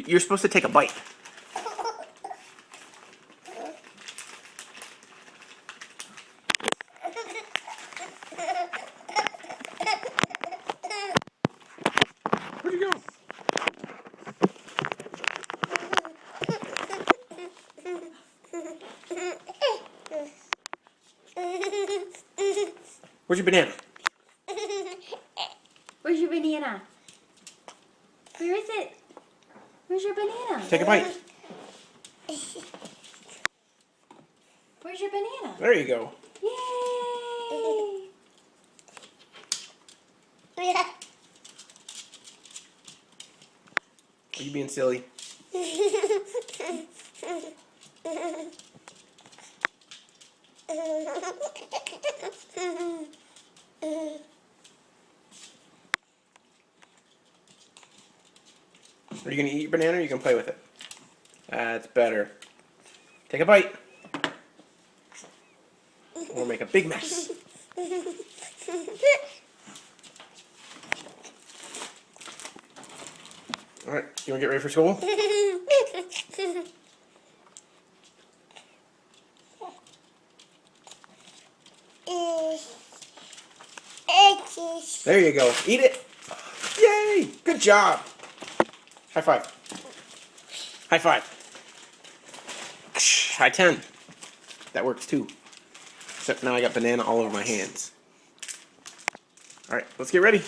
You're supposed to take a bite. Where'd you go? Where's your banana? Where's your banana? Where is it? Where's your banana? Take a bite. Where's your banana? There you go. Yay! Are you being silly? Are you going to eat your banana or are you going to play with it? That's better. Take a bite. Or make a big mess. Alright, you want to get ready for school? There you go. Eat it. Yay! Good job. High five. High five. High 10. That works too. Except now I got banana all over my hands. Alright, let's get ready.